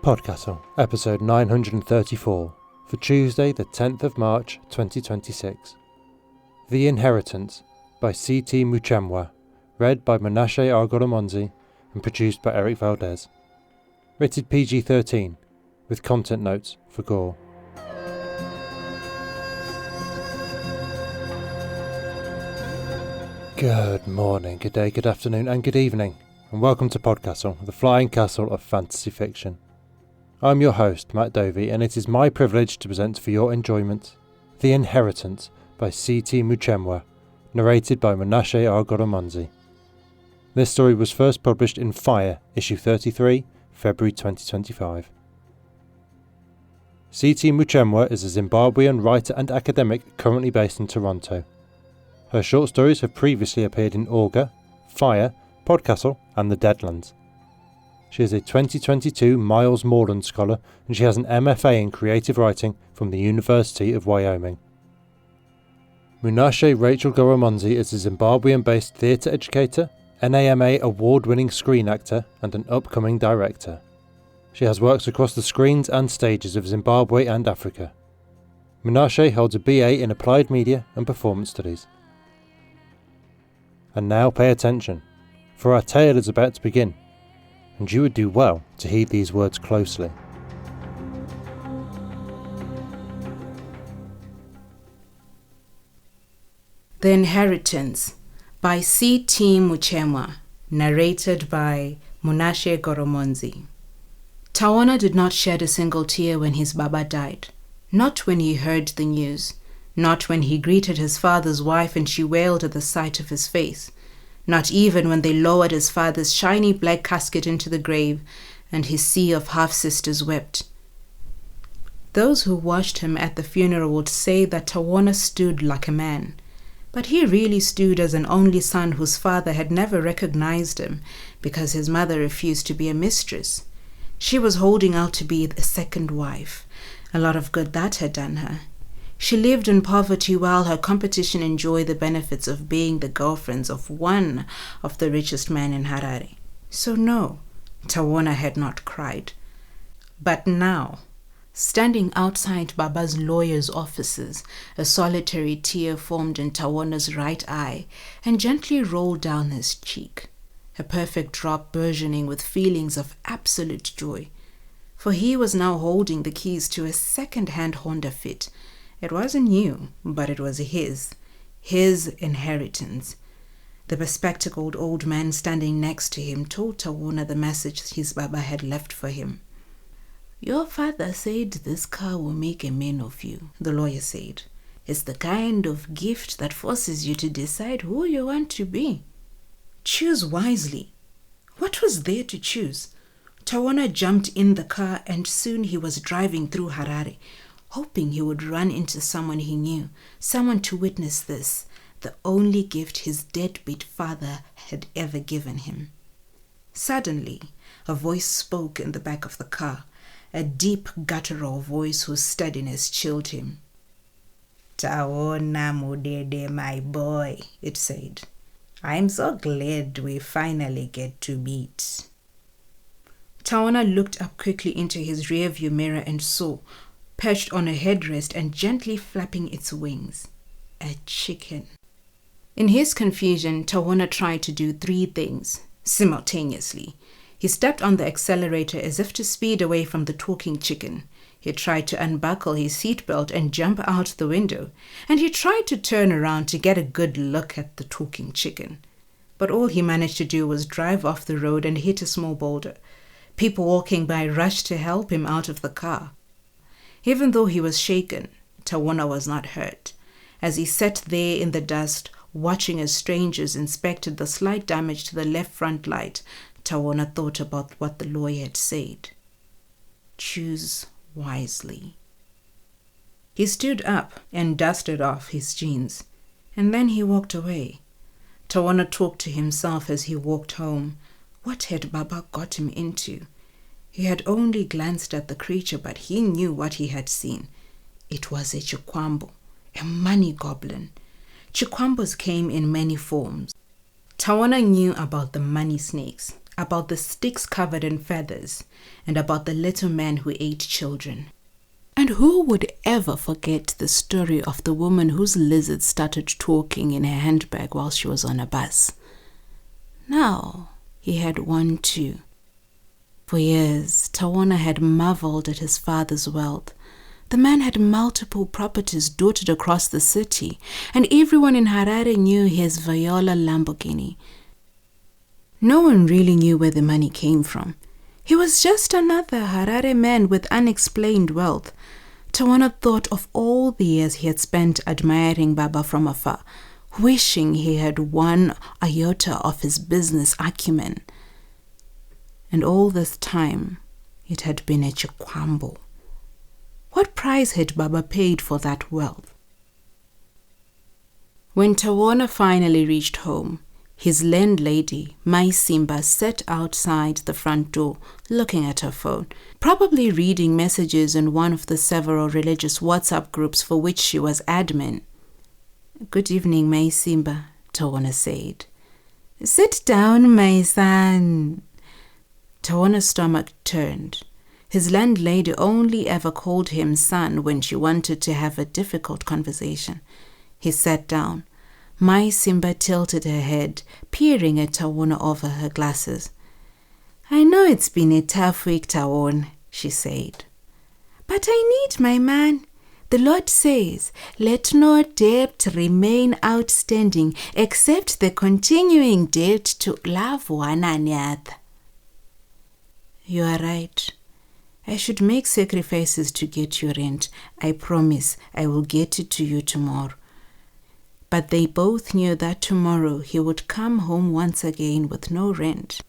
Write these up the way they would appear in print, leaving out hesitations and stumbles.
PodCastle, episode 934, for Tuesday the 10th of March 2026. The Inheritance by C.T. Muchemwa, read by Munashe Goromonzi and produced by Eric Valdez. Rated PG-13, with content notes for Gore. Good morning, good day, good afternoon and good evening, and welcome to PodCastle, the flying castle of fantasy fiction. I'm your host, Matt Dovey, and it is my privilege to present for your enjoyment The Inheritance by C.T. Muchemwa, narrated by Munashe Goromonzi. This story was first published in Fire, issue 33, February 2025. C.T. Muchemwa is a Zimbabwean writer and academic currently based in Toronto. Her short stories have previously appeared in Auger, Fire, PodCastle and The Deadlands. She is a 2022 Miles Moreland Scholar and she has an MFA in Creative Writing from the University of Wyoming. Munashe Rachel Goromonzi is a Zimbabwean-based theatre educator, NAMA award-winning screen actor and an upcoming director. She has works across the screens and stages of Zimbabwe and Africa. Munashe holds a BA in Applied Media and Performance Studies. And now pay attention, for our tale is about to begin. And you would do well to heed these words closely. The Inheritance by C.T. Muchemwa, narrated by Munashe Goromonzi. Tawana did not shed a single tear when his Baba died. Not when he heard the news. Not when he greeted his father's wife and she wailed at the sight of his face. Not even when they lowered his father's shiny black casket into the grave and his sea of half-sisters wept. Those who watched him at the funeral would say that Tawana stood like a man, but he really stood as an only son whose father had never recognized him because his mother refused to be a mistress. She was holding out to be a second wife. A lot of good that had done her. She lived in poverty while her competition enjoyed the benefits of being the girlfriends of one of the richest men in Harare. So no, Tawana had not cried. But now, standing outside Baba's lawyer's offices, a solitary tear formed in Tawana's right eye and gently rolled down his cheek, a perfect drop burgeoning with feelings of absolute joy. For he was now holding the keys to a second-hand Honda Fit. It wasn't new, but it was his inheritance. The bespectacled old man standing next to him told Tawana the message his Baba had left for him. "Your father said this car will make a man of you," the lawyer said. "It's the kind of gift that forces you to decide who you want to be. Choose wisely." What was there to choose? Tawana jumped in the car and soon he was driving through Harare, hoping he would run into someone he knew, someone to witness this, the only gift his deadbeat father had ever given him. Suddenly, a voice spoke in the back of the car, a deep guttural voice whose steadiness chilled him. "Tawana Mudede, my boy," it said. "I'm so glad we finally get to meet." Tawana looked up quickly into his rearview mirror and saw, perched on a headrest and gently flapping its wings, a chicken. In his confusion, Tawana tried to do 3 things simultaneously. He stepped on the accelerator as if to speed away from the talking chicken. He tried to unbuckle his seatbelt and jump out the window, and he tried to turn around to get a good look at the talking chicken. But all he managed to do was drive off the road and hit a small boulder. People walking by rushed to help him out of the car. Even though he was shaken, Tawana was not hurt. As he sat there in the dust, watching as strangers inspected the slight damage to the left front light, Tawana thought about what the lawyer had said. Choose wisely. He stood up and dusted off his jeans, and then he walked away. Tawana talked to himself as he walked home. What had Baba got him into? He had only glanced at the creature, but he knew what he had seen. It was a chikwambo, a money goblin. Chikwambos came in many forms. Tawana knew about the money snakes, about the sticks covered in feathers, and about the little man who ate children. And who would ever forget the story of the woman whose lizard started talking in her handbag while she was on a bus? Now he had one too. For years, Tawana had marveled at his father's wealth. The man had multiple properties dotted across the city, and everyone in Harare knew his Viola Lamborghini. No one really knew where the money came from. He was just another Harare man with unexplained wealth. Tawana thought of all the years he had spent admiring Baba from afar, wishing he had one iota of his business acumen. And all this time, it had been a chikwambo. What price had Baba paid for that wealth? When Tawana finally reached home, his landlady, Mai Simba, sat outside the front door, looking at her phone, probably reading messages in one of the several religious WhatsApp groups for which she was admin. "Good evening, Mai Simba," Tawana said. "Sit down, my son." Tawana's stomach turned. His landlady only ever called him son when she wanted to have a difficult conversation. He sat down. Mai Simba tilted her head, peering at Tawana over her glasses. "I know it's been a tough week, Tawana," she said. "But I need my man. The Lord says, 'Let no debt remain outstanding except the continuing debt to love one another.'" "You are right. I should make sacrifices to get your rent. I promise I will get it to you tomorrow." But they both knew that tomorrow he would come home once again with no rent.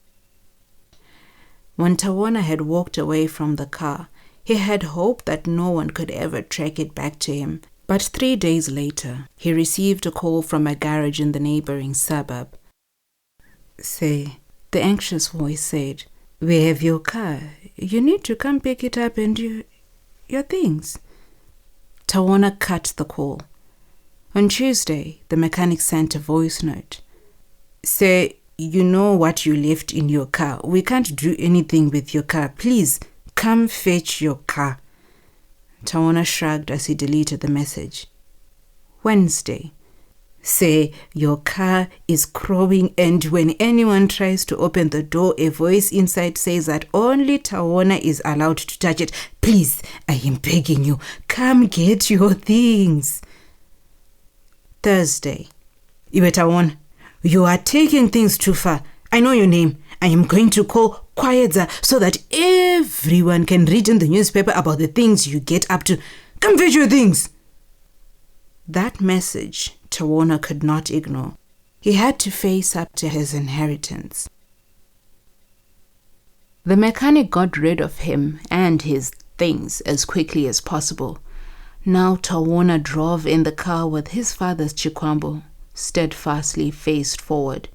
When Tawana had walked away from the car, he had hoped that no one could ever track it back to him. But 3 days later, he received a call from a garage in the neighboring suburb. "Say," the anxious voice said, "we have your car. You need to come pick it up and your things." Tawana cut the call. On Tuesday, the mechanic sent a voice note. "Say, you know what you left in your car. We can't do anything with your car. Please, come fetch your car." Tawana shrugged as he deleted the message. Wednesday. "Say, your car is crowing, and when anyone tries to open the door, a voice inside says that only Tawana is allowed to touch it. Please, I am begging you, come get your things." Thursday. "Iwe Tawana, you are taking things too far. I know your name. I am going to call Kwayedza so that everyone can read in the newspaper about the things you get up to. Come fetch your things." That message Tawana could not ignore. He had to face up to his inheritance. The mechanic got rid of him and his things as quickly as possible. Now Tawana drove in the car with his father's chikwambo, steadfastly faced forward.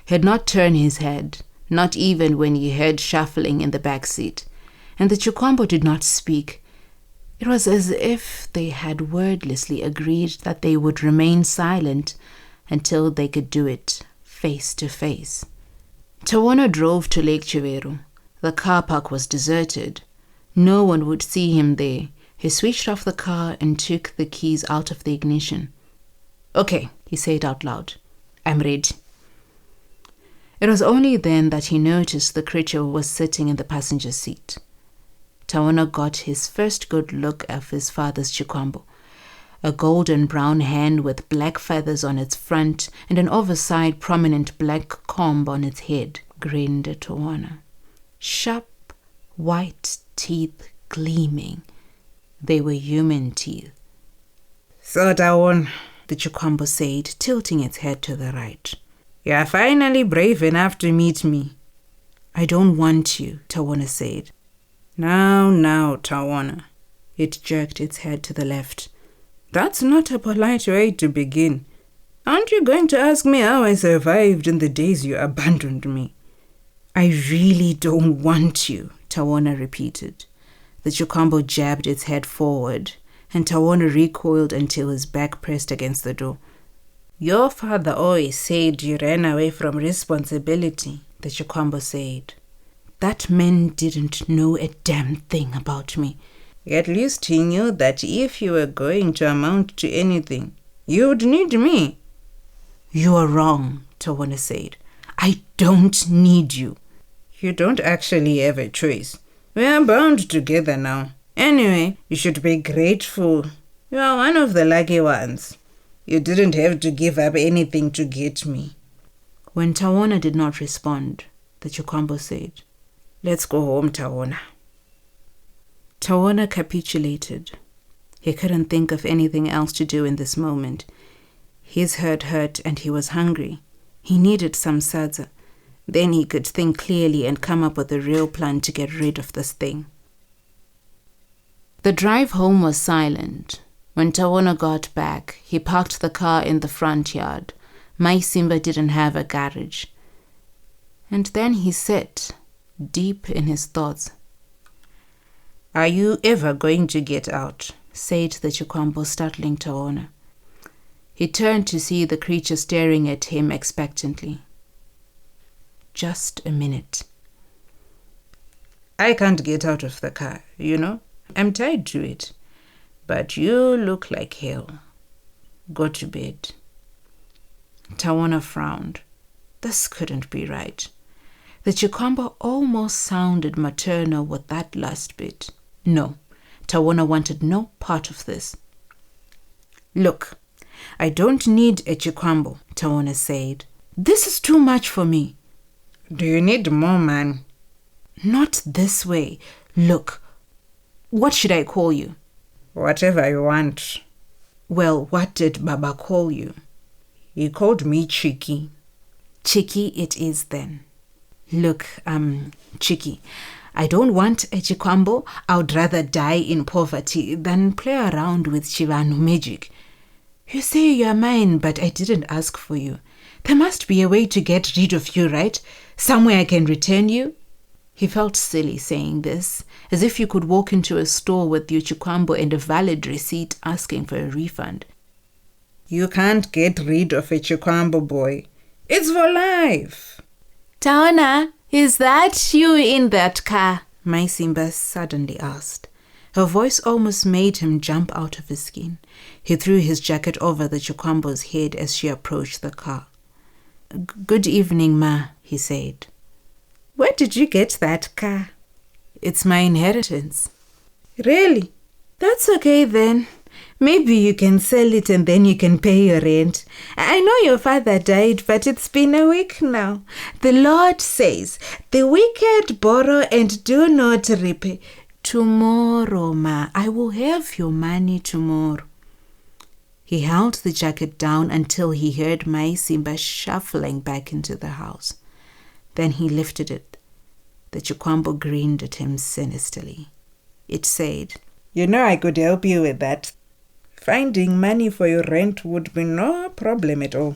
He had not turned his head, not even when he heard shuffling in the back seat. And the chikwambo did not speak. It was as if they had wordlessly agreed that they would remain silent until they could do it face to face. Tawana drove to Lake Chiveru. The car park was deserted. No one would see him there. He switched off the car and took the keys out of the ignition. "Okay," he said out loud. "I'm ready." It was only then that he noticed the creature was sitting in the passenger seat. Tawana got his first good look at his father's chikwambo. A golden brown hand with black feathers on its front and an oversized prominent black comb on its head grinned at Tawana. Sharp, white teeth gleaming. They were human teeth. "So Tawana," the chikwambo said, tilting its head to the right. "You are finally brave enough to meet me." "I don't want you," Tawana said. Now, Tawana." It jerked its head to the left. "That's not a polite way to begin. Aren't you going to ask me how I survived in the days you abandoned me?" "I really don't want you," Tawana repeated. The chikwambo jabbed its head forward, and Tawana recoiled until his back pressed against the door. "Your father always said you ran away from responsibility. the Chikwambo said. That man didn't know a damn thing about me. At least he knew that if you were going to amount to anything, you'd need me. You are wrong, Tawana said. I don't need you. You don't actually have a choice. We are bound together now. Anyway, you should be grateful. You are one of the lucky ones. You didn't have to give up anything to get me. When Tawana did not respond, the Chikwambo said, Let's go home, Tawana. Tawana capitulated. He couldn't think of anything else to do in this moment. His head hurt and he was hungry. He needed some sadza. Then he could think clearly and come up with a real plan to get rid of this thing. The drive home was silent. When Tawana got back, he parked the car in the front yard. My Simba didn't have a garage. And then he sat, deep in his thoughts. Are you ever going to get out? Said the Chikwambo, startling Tawana. He turned to see the creature staring at him expectantly. Just a minute. I can't get out of the car, you know. I'm tied to it. But you look like hell. Go to bed. Tawana frowned. This couldn't be right. The Chikwambo almost sounded maternal with that last bit. No, Tawana wanted no part of this. Look, I don't need a Chikwambo, Tawana said. This is too much for me. Do you need more, man? Not this way. Look, what should I call you? Whatever you want. Well, what did Baba call you? He called me Chiki. Chiki it is then. Look, Chiki, I don't want a Chikwambo. I would rather die in poverty than play around with Shivanu magic. You say you're mine, but I didn't ask for you. There must be a way to get rid of you, right? Somewhere I can return you? He felt silly saying this, as if you could walk into a store with your Chikwambo and a valid receipt asking for a refund. You can't get rid of a Chikwambo, boy. It's for life. Tawana, is that you in that car? My Simba suddenly asked. Her voice almost made him jump out of his skin. He threw his jacket over the Chikwambo's head as she approached the car. Good evening, Ma, he said. Where did you get that car? It's my inheritance. Really? That's okay then. Maybe you can sell it and then you can pay your rent. I know your father died, but it's been a week now. The Lord says, the wicked borrow and do not repay. Tomorrow, Ma, I will have your money tomorrow. He held the jacket down until he heard my Simba shuffling back into the house. Then he lifted it. The Chikwambo grinned at him sinisterly. It said, You know I could help you with that. Finding money for your rent would be no problem at all.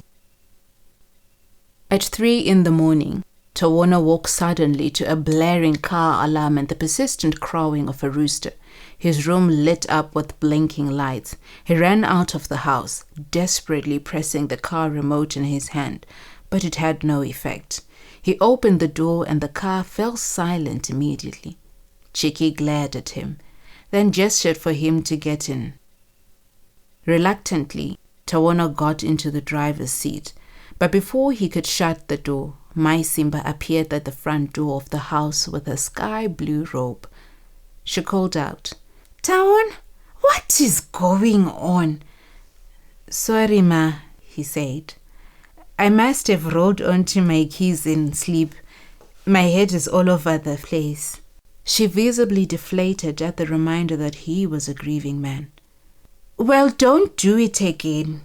At 3 a.m, Tawana woke suddenly to a blaring car alarm and the persistent crowing of a rooster. His room lit up with blinking lights. He ran out of the house, desperately pressing the car remote in his hand, but it had no effect. He opened the door and the car fell silent immediately. Chiki glared at him, then gestured for him to get in. Reluctantly, Tawana got into the driver's seat, but before he could shut the door, my Simba appeared at the front door of the house with a sky blue robe. She called out, Tawana, what is going on? Sorry, Ma, he said. I must have rolled onto my keys in sleep. My head is all over the place. She visibly deflated at the reminder that he was a grieving man. Well, don't do it again.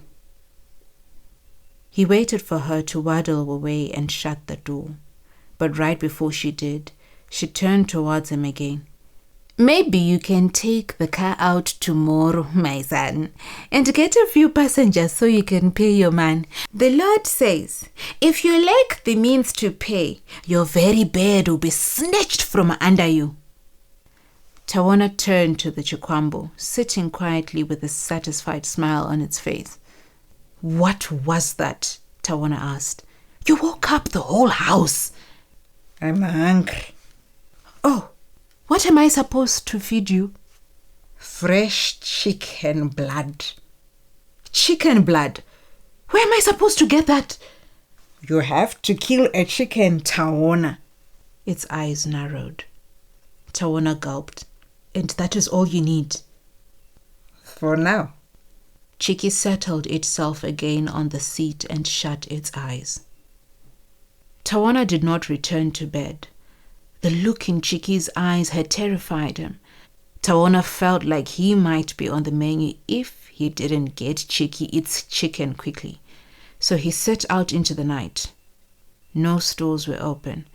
He waited for her to waddle away and shut the door. But right before she did, she turned towards him again. Maybe you can take the car out tomorrow, my son, and get a few passengers so you can pay your man. The Lord says, if you lack the means to pay, your very bed will be snatched from under you. Tawana turned to the Chikwambo, sitting quietly with a satisfied smile on its face. What was that? Tawana asked. You woke up the whole house. I'm hungry. Oh, what am I supposed to feed you? Fresh chicken blood. Chicken blood? Where am I supposed to get that? You have to kill a chicken, Tawona. Its eyes narrowed. Tawona gulped. And that is all you need? For now. Chiki settled itself again on the seat and shut its eyes. Tawona did not return to bed. The look in Chiki's eyes had terrified him. Tawona felt like he might be on the menu if he didn't get Chiki its chicken quickly. So he set out into the night. No stores were open.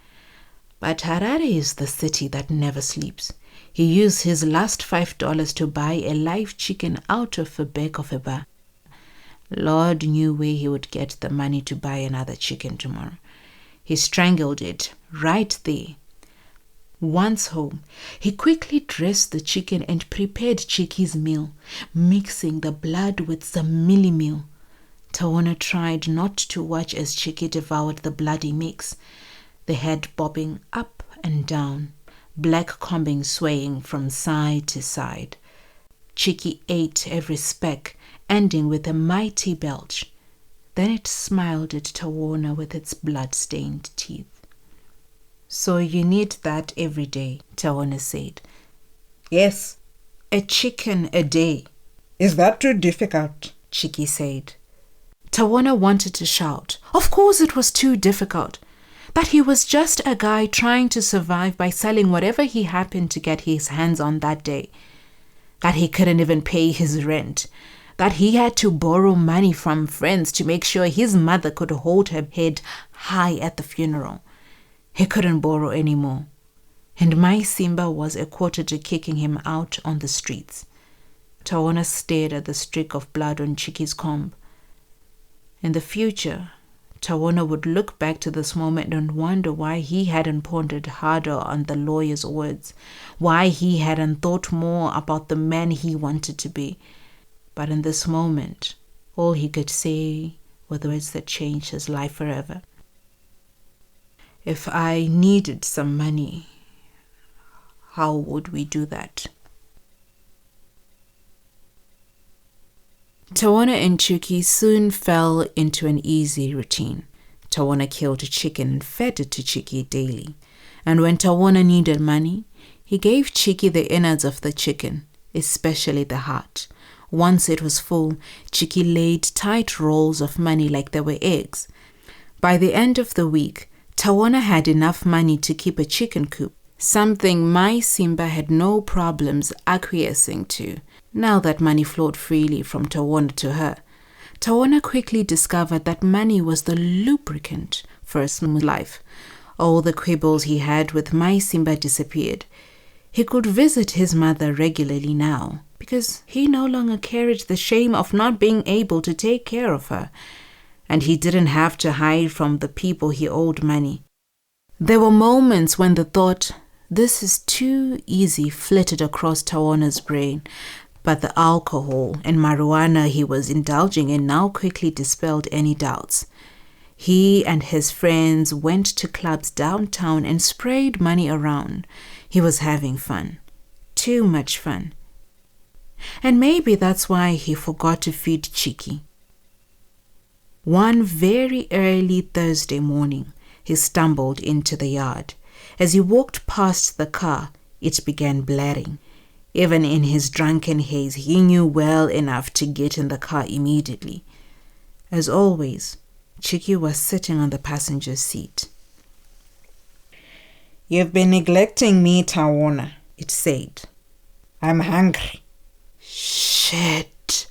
But Harare is the city that never sleeps. He used his last $5 to buy a live chicken out of the back of a bar. Lord knew where he would get the money to buy another chicken tomorrow. He strangled it right there. Once home, he quickly dressed the chicken and prepared Chiki's meal, mixing the blood with some mealy meal. Tawona tried not to watch as Chiki devoured the bloody mix, the head bobbing up and down, black combing swaying from side to side. Chiki ate every speck, ending with a mighty belch. Then it smiled at Tawona with its blood-stained teeth. So you need that every day, Tawona said. Yes. A chicken a day. Is that too difficult? Chiki said. Tawona wanted to shout. Of course it was too difficult. That he was just a guy trying to survive by selling whatever he happened to get his hands on that day. That he couldn't even pay his rent. That he had to borrow money from friends to make sure his mother could hold her head high at the funeral. He couldn't borrow anymore. And my Simba was a quarter to kicking him out on the streets. Tawona stared at the streak of blood on Chiki's comb. In the future, Tawona would look back to this moment and wonder why he hadn't pondered harder on the lawyer's words, why he hadn't thought more about the man he wanted to be. But in this moment, all he could say were the words that changed his life forever. If I needed some money, how would we do that? Tawona and Chiki soon fell into an easy routine. Tawona killed a chicken and fed it to Chiki daily. And when Tawona needed money, he gave Chiki the innards of the chicken, especially the heart. Once it was full, Chiki laid tight rolls of money like they were eggs. By the end of the week, Tawona had enough money to keep a chicken coop, something my Simba had no problems acquiescing to. Now that money flowed freely from Tawona to her, Tawona quickly discovered that money was the lubricant for a smooth life. All the quibbles he had with my Simba disappeared. He could visit his mother regularly now, because he no longer carried the shame of not being able to take care of her. And he didn't have to hide from the people he owed money. There were moments when the thought, "This is too easy," flitted across Tawona's brain, but the alcohol and marijuana he was indulging in now quickly dispelled any doubts. He and his friends went to clubs downtown and sprayed money around. He was having fun. Too much fun. And maybe that's why he forgot to feed Chiki. One very early Thursday morning, he stumbled into the yard. As he walked past the car, it began blaring. Even in his drunken haze, he knew well enough to get in the car immediately. As always, Chiki was sitting on the passenger seat. You've been neglecting me, Tawona, it said. I'm hungry. Shit.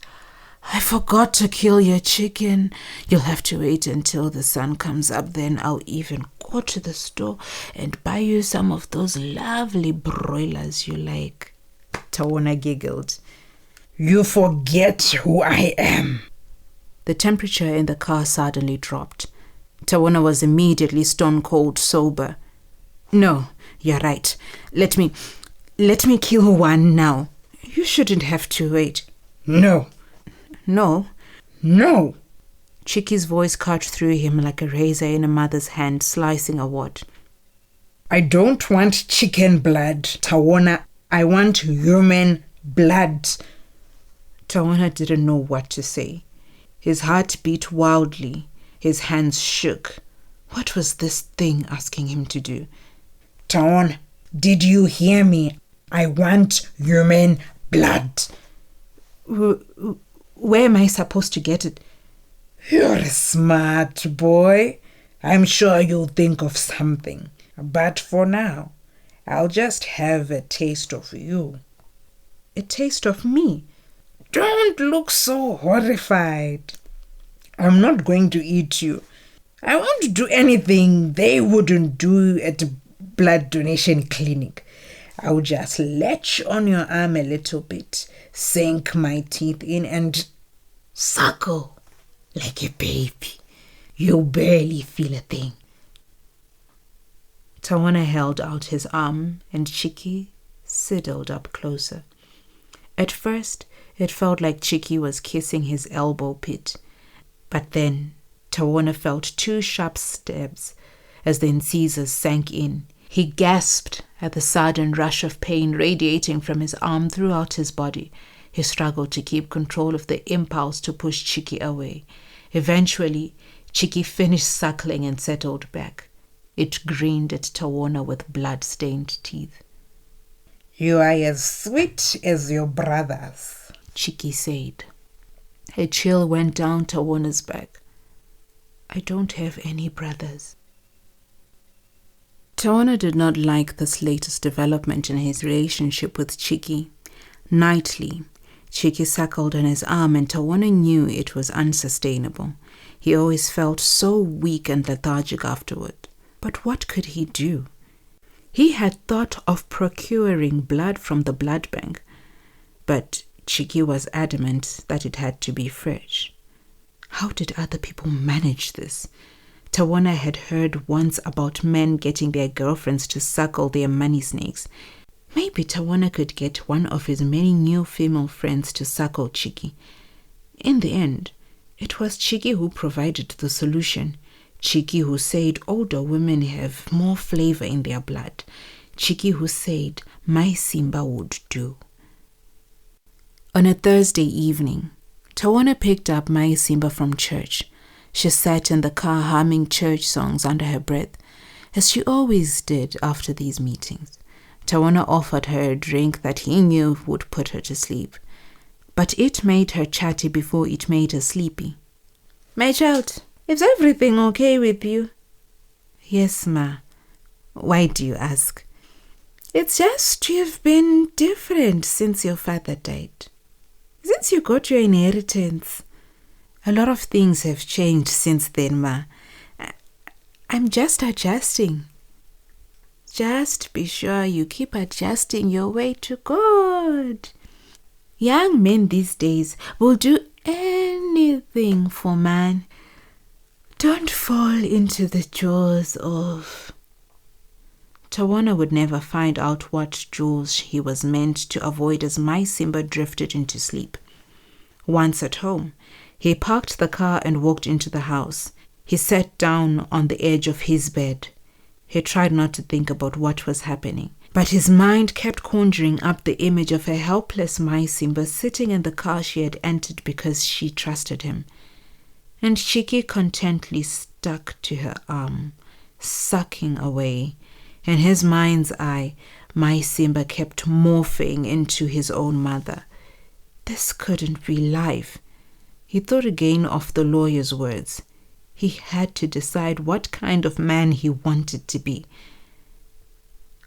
I forgot to kill your chicken. You'll have to wait until the sun comes up, then I'll even go to the store and buy you some of those lovely broilers you like. Tawona giggled. You forget who I am. The temperature in the car suddenly dropped. Tawona was immediately stone cold sober. No, you're right. Let me kill one now. You shouldn't have to wait. No. No? No. Chiki's voice cut through him like a razor in a mother's hand slicing a wart. I don't want chicken blood, Tawana. I want human blood. Tawana didn't know what to say. His heart beat wildly. His hands shook. What was this thing asking him to do? Tawana, did you hear me? I want human blood. Where am I supposed to get it? You're a smart boy. I'm sure you'll think of something. But for now, I'll just have a taste of you. A taste of me? Don't look so horrified. I'm not going to eat you. I won't do anything they wouldn't do at a blood donation clinic. I'll just latch on your arm a little bit, sink my teeth in and suckle like a baby. You'll barely feel a thing. Tawana held out his arm and Chiki sidled up closer. At first, it felt like Chiki was kissing his elbow pit. But then, Tawana felt 2 sharp stabs as the incisors sank in. He gasped at the sudden rush of pain radiating from his arm throughout his body. He struggled to keep control of the impulse to push Chiki away. Eventually, Chiki finished suckling and settled back. It grinned at Tawana with blood-stained teeth. You are as sweet as your brothers, Chiki said. A chill went down Tawana's back. I don't have any brothers. Tawana did not like this latest development in his relationship with Chiki. Nightly, Chiki suckled on his arm and Tawana knew it was unsustainable. He always felt so weak and lethargic afterward. But what could he do? He had thought of procuring blood from the blood bank, but Chiki was adamant that it had to be fresh. How did other people manage this? Tawana had heard once about men getting their girlfriends to suckle their money snakes. Maybe Tawana could get one of his many new female friends to suckle Chiki. In the end, it was Chiki who provided the solution. Chiki who said older women have more flavor in their blood. Chiki who said my Simba would do. On a Thursday evening, Tawana picked up my Simba from church. She sat in the car humming church songs under her breath, as she always did after these meetings. Tawana offered her a drink that he knew would put her to sleep, but it made her chatty before it made her sleepy. My child, is everything okay with you? Yes, ma. Why do you ask? It's just you've been different since your father died. Since you got your inheritance. A lot of things have changed since then, ma. I'm just adjusting. Just be sure you keep adjusting your way to God. Young men these days will do anything for man. Don't fall into the jaws of... Tawana would never find out what jaws he was meant to avoid as my Simba drifted into sleep. Once at home, he parked the car and walked into the house. He sat down on the edge of his bed. He tried not to think about what was happening, but his mind kept conjuring up the image of a helpless my Simba sitting in the car she had entered because she trusted him. And Chiki contently stuck to her arm, sucking away. In his mind's eye, my Simba kept morphing into his own mother. This couldn't be life. He thought again of the lawyer's words. He had to decide what kind of man he wanted to be.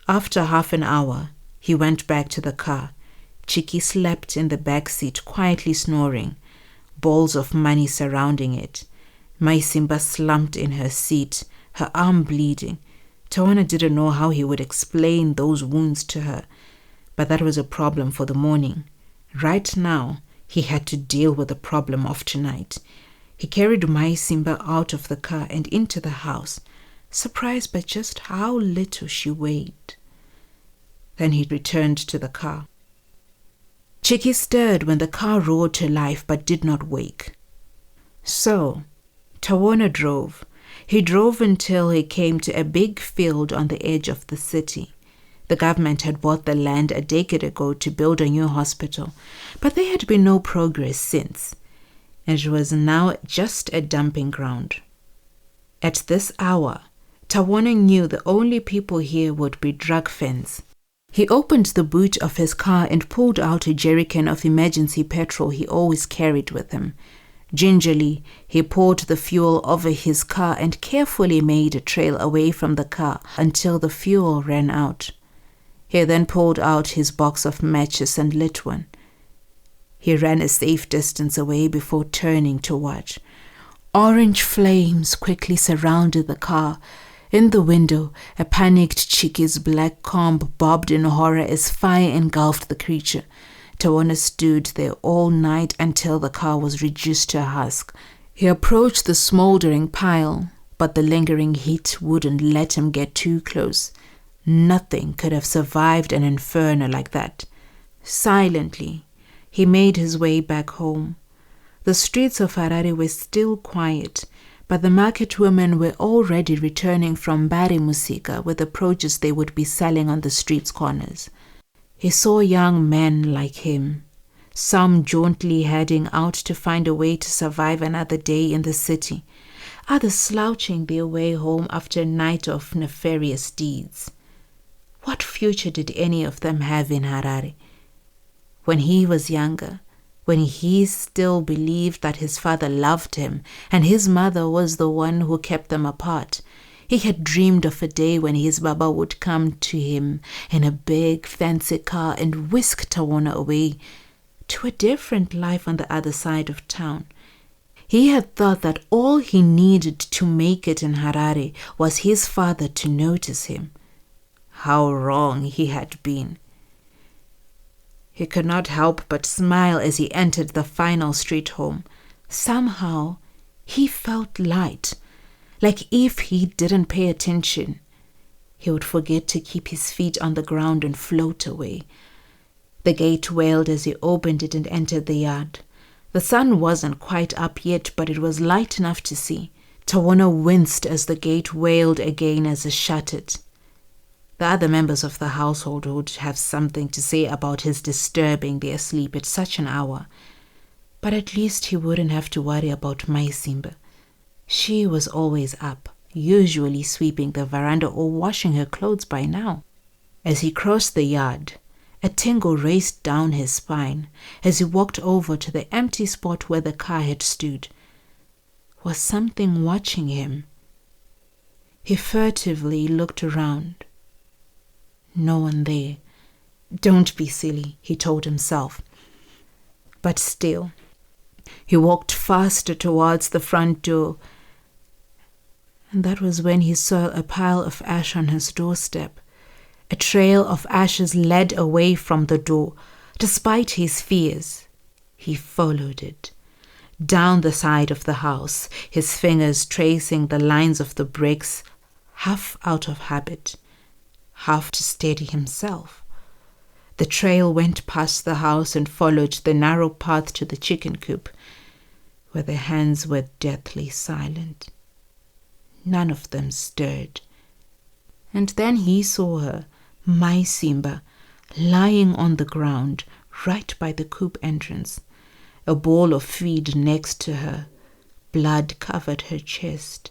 After half an hour, he went back to the car. Chiki slept in the back seat, quietly snoring, balls of money surrounding it. My Simba slumped in her seat, her arm bleeding. Tawana didn't know how he would explain those wounds to her, but that was a problem for the morning. Right now, he had to deal with the problem of tonight. He carried my Simba out of the car and into the house, surprised by just how little she weighed. Then he returned to the car. Chiki stirred when the car roared to life but did not wake. So, Tawana drove, He drove until he came to a big field on the edge of the city. The government had bought the land a decade ago to build a new hospital, but there had been no progress since. It was now just a dumping ground. At this hour, Tawana knew the only people here would be drug fiends. He opened the boot of his car and pulled out a jerrycan of emergency petrol he always carried with him. Gingerly, he poured the fuel over his car and carefully made a trail away from the car until the fuel ran out. He then pulled out his box of matches and lit one. He ran a safe distance away before turning to watch. Orange flames quickly surrounded the car. In the window, a panicked Chiki's black comb bobbed in horror as fire engulfed the creature. Tawana stood there all night until the car was reduced to a husk. He approached the smoldering pile, but the lingering heat wouldn't let him get too close. Nothing could have survived an inferno like that. Silently, he made his way back home. The streets of Harare were still quiet, but the market women were already returning from Bari Musika with the produce they would be selling on the street's corners. He saw young men like him, some jauntily heading out to find a way to survive another day in the city, others slouching their way home after a night of nefarious deeds. What future did any of them have in Harare? When he was younger, when he still believed that his father loved him and his mother was the one who kept them apart, he had dreamed of a day when his Baba would come to him in a big fancy car and whisk Tawana away to a different life on the other side of town. He had thought that all he needed to make it in Harare was his father to notice him. How wrong he had been. He could not help but smile as he entered the final street home. Somehow, he felt light, like if he didn't pay attention, he would forget to keep his feet on the ground and float away. The gate wailed as he opened it and entered the yard. The sun wasn't quite up yet, but it was light enough to see. Tawana winced as the gate wailed again as he shut it. The other members of the household would have something to say about his disturbing their sleep at such an hour, but at least he wouldn't have to worry about Maisimba. She was always up, usually sweeping the veranda or washing her clothes by now. As he crossed the yard, a tingle raced down his spine as he walked over to the empty spot where the car had stood. Was something watching him? He furtively looked around. No one there. Don't be silly, he told himself. But still, he walked faster towards the front door, and that was when he saw a pile of ash on his doorstep. A trail of ashes led away from the door. Despite his fears, he followed it. Down the side of the house, his fingers tracing the lines of the bricks, half out of habit, half to steady himself. The trail went past the house and followed the narrow path to the chicken coop, where their hands were deathly silent. None of them stirred. And then he saw her, Maisimba, lying on the ground right by the coop entrance, a bowl of feed next to her. Blood covered her chest.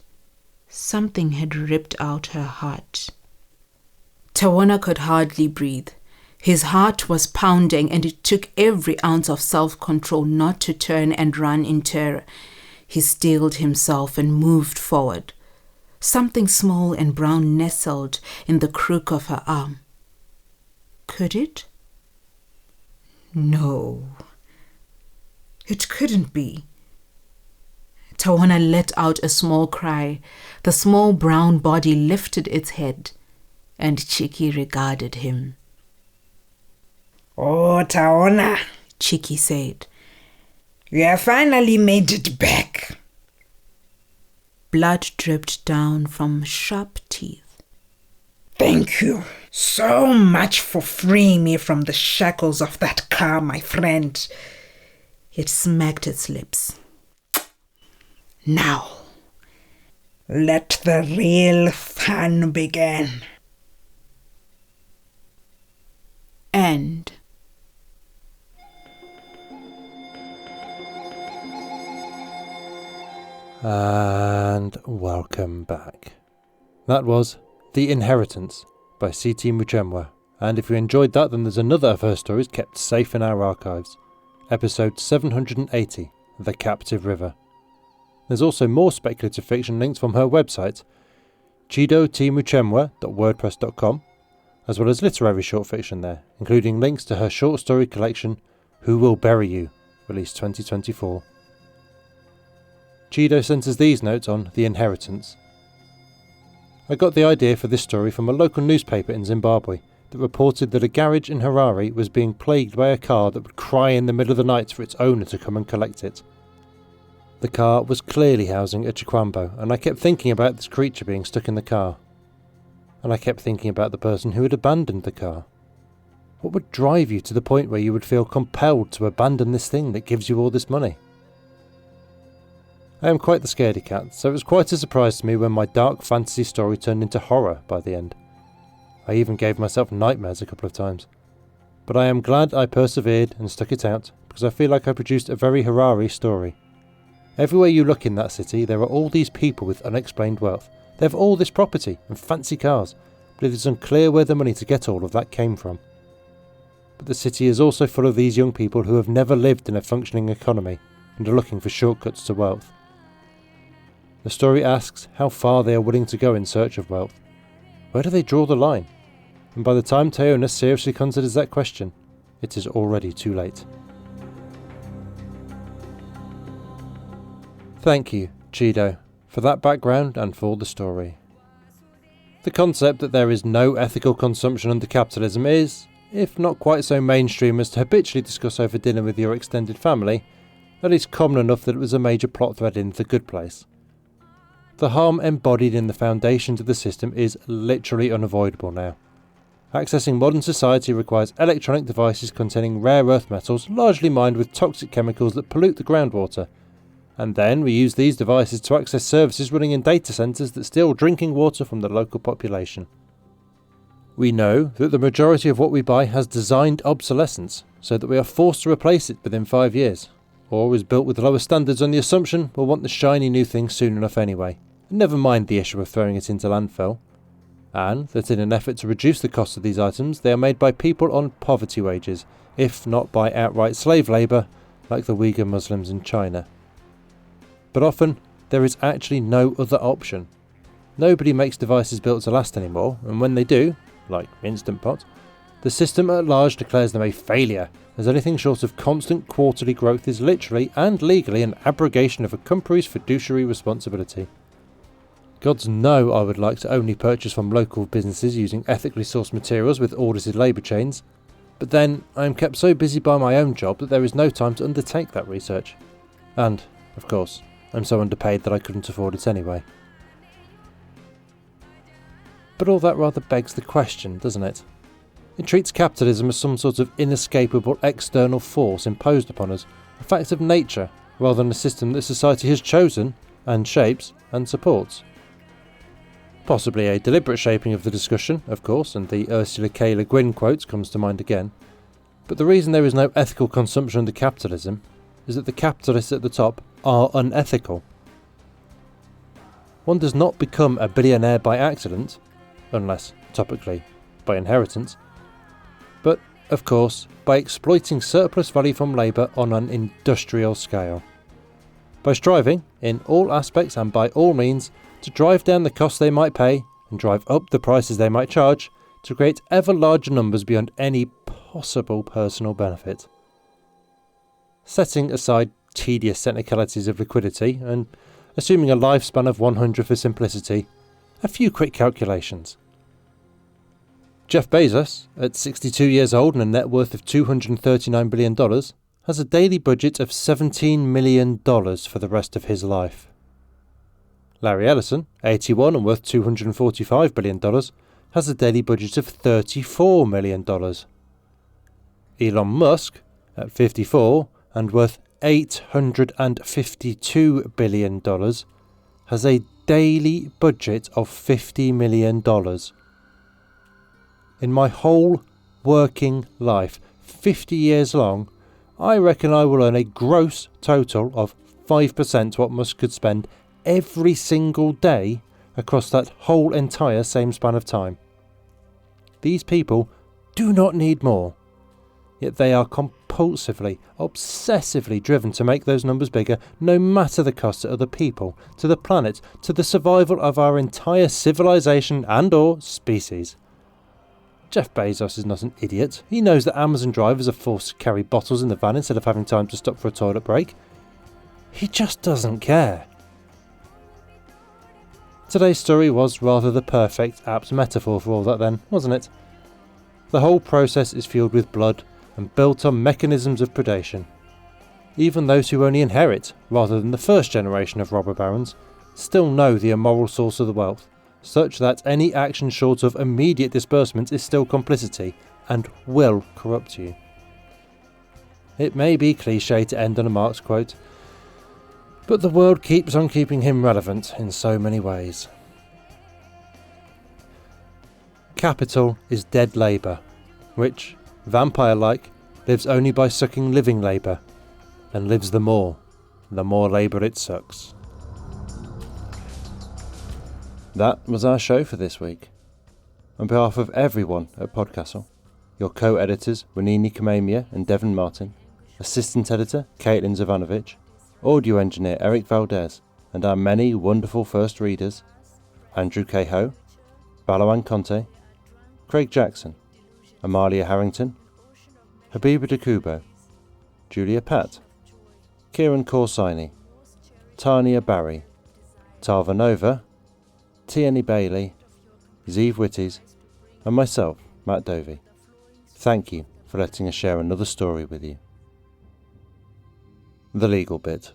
Something had ripped out her heart. Tawana could hardly breathe. His heart was pounding, and it took every ounce of self-control not to turn and run in terror. He steeled himself and moved forward. Something small and brown nestled in the crook of her arm. Could it? No. It couldn't be. Tawana let out a small cry. The small brown body lifted its head, and Chiki regarded him. "Oh, Tawana," Chiki said. "You have finally made it back." Blood dripped down from sharp teeth. "Thank you so much for freeing me from the shackles of that car, my friend." It smacked its lips. "Now, Let the real fun begin. End. And welcome back. That was The Inheritance by C.T. Muchemwa, and if you enjoyed that, then there's another of her stories kept safe in our archives. Episode 780, The Captive River. There's also more speculative fiction linked from her website, chidotmuchemwa.wordpress.com, as well as literary short fiction there, including links to her short story collection, Who Will Bury You, released 2024. Chido sent us these notes on The Inheritance. I got the idea for this story from a local newspaper in Zimbabwe that reported that a garage in Harare was being plagued by a car that would cry in the middle of the night for its owner to come and collect it. The car was clearly housing a chikwambo, and I kept thinking about this creature being stuck in the car. And I kept thinking about the person who had abandoned the car. What would drive you to the point where you would feel compelled to abandon this thing that gives you all this money? I am quite the scaredy cat, so it was quite a surprise to me when my dark fantasy story turned into horror by the end. I even gave myself nightmares a couple of times. But I am glad I persevered and stuck it out, because I feel like I produced a very Harare story. Everywhere you look in that city, there are all these people with unexplained wealth. They have all this property and fancy cars, but it is unclear where the money to get all of that came from. But the city is also full of these young people who have never lived in a functioning economy and are looking for shortcuts to wealth. The story asks how far they are willing to go in search of wealth. Where do they draw the line? And by the time Teona seriously considers that question, it is already too late. Thank you, Chido, for that background and for the story. The concept that there is no ethical consumption under capitalism is, if not quite so mainstream as to habitually discuss over dinner with your extended family, at least common enough that it was a major plot thread in The Good Place. The harm embodied in the foundations of the system is literally unavoidable now. Accessing modern society requires electronic devices containing rare earth metals largely mined with toxic chemicals that pollute the groundwater, and then we use these devices to access services running in data centres that steal drinking water from the local population. We know that the majority of what we buy has designed obsolescence, so that we are forced to replace it within 5 years, or is built with lower standards on the assumption we'll want the shiny new thing soon enough anyway, and never mind the issue of throwing it into landfill, and that in an effort to reduce the cost of these items they are made by people on poverty wages, if not by outright slave labour like the Uyghur Muslims in China. But often there is actually no other option. Nobody makes devices built to last anymore, and when they do, like Instant Pot, the system at large declares them a failure, as anything short of constant quarterly growth is literally and legally an abrogation of a company's fiduciary responsibility. Gods know I would like to only purchase from local businesses using ethically sourced materials with audited labour chains, but then I am kept so busy by my own job that there is no time to undertake that research. And, of course, I'm so underpaid that I couldn't afford it anyway. But all that rather begs the question, doesn't it? It treats capitalism as some sort of inescapable external force imposed upon us, a fact of nature, rather than a system that society has chosen, and shapes, and supports. Possibly a deliberate shaping of the discussion, of course, and the Ursula K. Le Guin quote comes to mind again. But the reason there is no ethical consumption under capitalism is that the capitalists at the top are unethical. One does not become a billionaire by accident, unless, topically, by inheritance, but, of course, by exploiting surplus value from labour on an industrial scale. By striving, in all aspects and by all means, to drive down the costs they might pay and drive up the prices they might charge to create ever larger numbers beyond any possible personal benefit. Setting aside tedious technicalities of liquidity and assuming a lifespan of 100 for simplicity, a few quick calculations. Jeff Bezos, at 62 years old and a net worth of $239 billion, has a daily budget of $17 million for the rest of his life. Larry Ellison, 81 and worth $245 billion, has a daily budget of $34 million. Elon Musk, at 54 and worth $852 billion, has a daily budget of $50 million. In my whole working life, 50 years long, I reckon I will earn a gross total of 5% what Musk could spend every single day across that whole entire same span of time. These people do not need more, yet they are compulsively, obsessively driven to make those numbers bigger, no matter the cost to other people, to the planet, to the survival of our entire civilization and or species. Jeff Bezos is not an idiot. He knows that Amazon drivers are forced to carry bottles in the van instead of having time to stop for a toilet break. He just doesn't care. Today's story was rather the perfect, apt metaphor for all that then, wasn't it? The whole process is fueled with blood and built on mechanisms of predation. Even those who only inherit, rather than the first generation of robber barons, still know the immoral source of the wealth, such that any action short of immediate disbursement is still complicity and will corrupt you. It may be cliché to end on a Marx quote, but the world keeps on keeping him relevant in so many ways. Capital is dead labour, which, vampire-like, lives only by sucking living labour, and lives the more labour it sucks. That was our show for this week. On behalf of everyone at PodCastle, your co-editors Winini Kamemia and Devon Martin, assistant editor Caitlin Zavanovich, audio engineer Eric Valdez, and our many wonderful first readers, Andrew Cahoe, Balawan Conte, Craig Jackson, Amalia Harrington, Habiba Dakubo, Julia Patt, Kieran Corsini, Tania Barry, Tarva Nova, Tierney Bailey, Zeev Witties, and myself, Matt Dovey. Thank you for letting us share another story with you. The legal bit.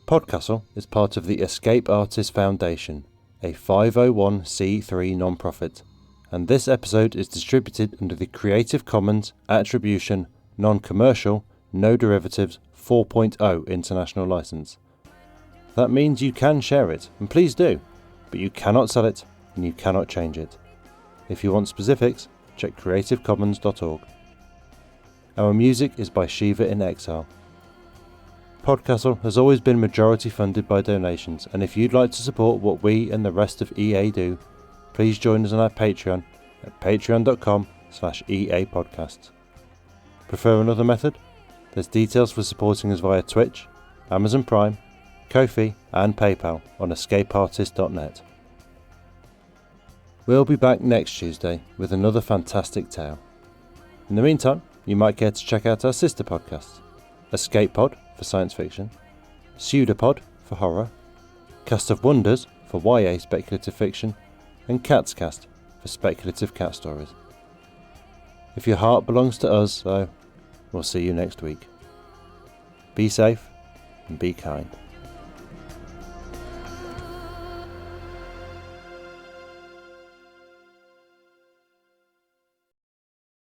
PodCastle is part of the Escape Artists Foundation, a 501c3 non-profit, and this episode is distributed under the Creative Commons Attribution, Non-Commercial, No Derivatives 4.0 International License. That means you can share it, and please do, but you cannot sell it and you cannot change it. If you want specifics, check creativecommons.org. Our music is by Shiva in Exile. PodCastle has always been majority funded by donations, and if you'd like to support what we and the rest of EA do, please join us on our Patreon at patreon.com/EApodcast. Prefer another method? There's details for supporting us via Twitch, Amazon Prime, Ko-fi and PayPal on escapeartist.net. We'll be back next Tuesday with another fantastic tale. In the meantime, you might care to check out our sister podcasts, Escape Pod for science fiction, Pseudopod for horror, Cast of Wonders for YA speculative fiction, and Cat's Cast for speculative cat stories. If your heart belongs to us, though, we'll see you next week. Be safe and be kind.